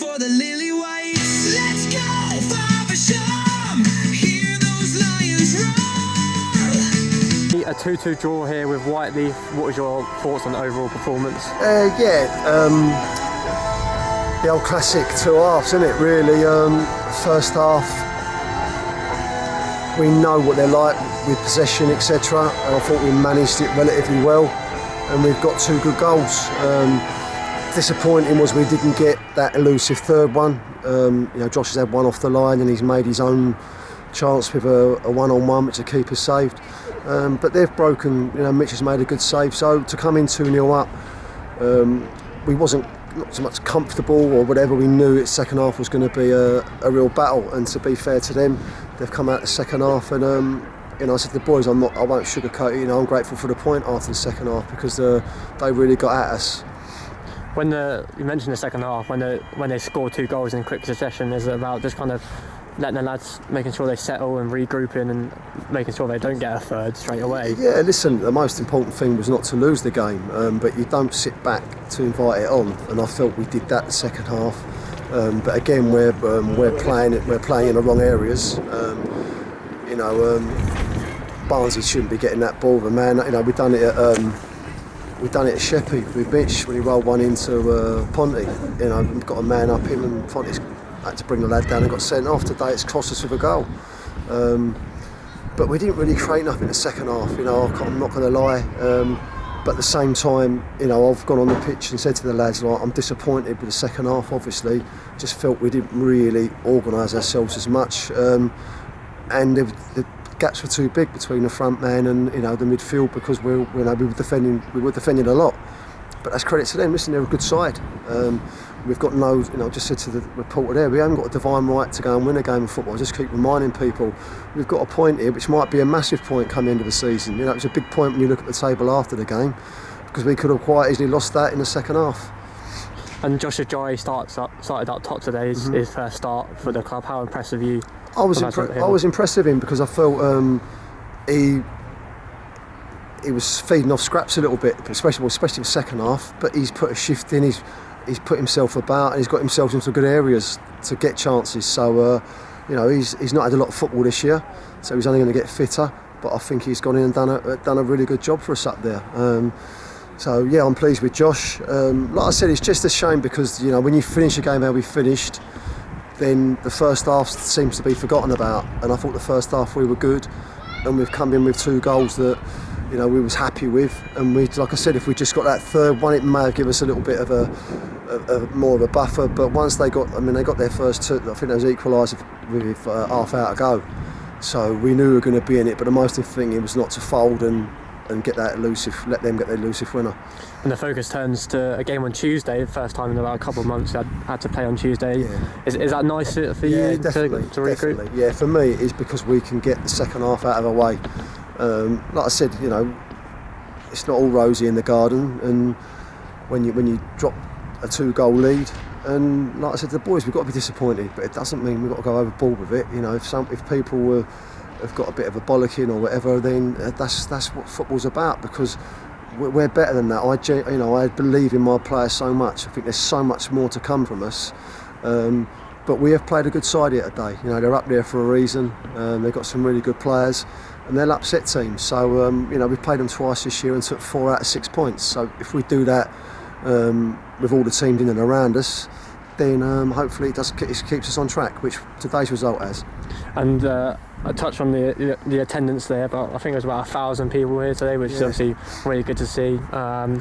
for the Lilywhites. Let's go, Faversham. Hear those lions roar. A 2-2 draw here with Whyteleafe. What was your thoughts on the overall performance? The old classic two halves, isn't it, really? First half, we know what they're like with possession, etc. And I thought we managed it relatively well, and we've got two good goals. Disappointing was we didn't get that elusive third one. Josh has had one off the line, and he's made his own chance with a one-on-one, which the keeper saved. But they've broken. Mitch has made a good save. So to come in 2-0 up, we wasn't not so much comfortable or whatever. We knew its second half was going to be a real battle, and to be fair to them, they've come out the second half and I said to the boys, I won't sugarcoat it. I'm grateful for the point after the second half because they really got at us. When you mentioned the second half, when they score two goals in quick succession, is it about just kind of letting the lads, making sure they settle and regrouping and making sure they don't get a third straight away? Yeah, listen, the most important thing was not to lose the game, but you don't sit back to invite it on, and I felt we did that the second half. But again, we're playing in the wrong areas. Barnsley shouldn't be getting that ball, but man, we've done it at Sheppey with Mitch when he rolled one into Ponty. We've got a man up him, and Ponty's had to bring the lad down and got sent off. Today it's cost us with a goal. But we didn't really create nothing in the second half. I'm not going to lie. But at the same time, I've gone on the pitch and said to the lads, I'm disappointed with the second half. Obviously, just felt we didn't really organise ourselves as much, and the gaps were too big between the front man and the midfield because we were defending a lot. But that's credit to them. Listen, they're a good side. We've got no, I just said to the reporter there, we haven't got a divine right to go and win a game of football. I just keep reminding people, we've got a point here which might be a massive point come end of the season. It's a big point when you look at the table after the game, because we could have quite easily lost that in the second half. And Josh Ajayi started up top today, his first start for the club. How impressive you? I was impressed with him because I felt he was feeding off scraps a little bit, especially the second half. But he's put a shift in. He's put himself about, and he's got himself into good areas to get chances. So he's not had a lot of football this year, so he's only going to get fitter. But I think he's gone in and done a really good job for us up there. So yeah, I'm pleased with Josh. Like I said, it's just a shame because when you finish a game how we finished, then the first half seems to be forgotten about. And I thought the first half we were good, and we've come in with two goals that we was happy with. And we, like I said, if we just got that third one, it may have given us a little bit of a more of a buffer. But once they got their first two, I think they was equalised with half hour to go. So we knew we were going to be in it. But the most important thing was not to fold and get that elusive, let them get the elusive winner. And the focus turns to a game on Tuesday, the first time in about a couple of months had to play on Tuesday. Yeah. Is that nice for you to regroup? Definitely. Yeah, for me it's because we can get the second half out of the way. Like I said, it's not all rosy in the garden, and when you drop a 2-goal lead, and like I said to the boys, we've got to be disappointed, but it doesn't mean we've got to go overboard with it. If people have got a bit of a bollocking or whatever, then that's what football's about, because we're better than that. I believe in my players so much. I think there's so much more to come from us. But we have played a good side here today. They're up there for a reason. They've got some really good players, and they're upset teams. So we've played them twice this year and took 4 out of 6 points. So if we do that with all the teams in and around us, then hopefully it keeps us on track, which today's result has. And I touched on the attendance there, but I think it was about 1,000 people here today, which is obviously really good to see.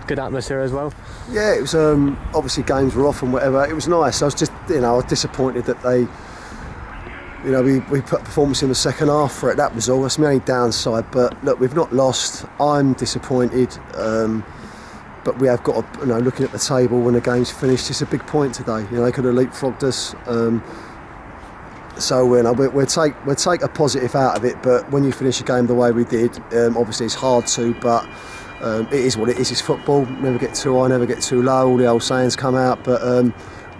Good atmosphere as well. Yeah, it was obviously games were off and whatever. It was nice. I was just I was disappointed that they we put a performance in the second half for it. That was all. That's my only downside. But look, we've not lost. I'm disappointed. But we have got to, looking at the table when the game's finished, it's a big point today. They could have leapfrogged us. So we'll take a positive out of it. But when you finish a game the way we did, obviously it's hard to. But it is what it is. It's football. Never get too high, never get too low. All the old sayings come out. But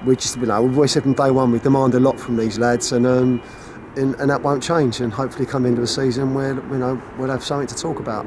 we just, we've always said from day one we demand a lot from these lads, and that won't change. And hopefully, come into the season, we'll have something to talk about.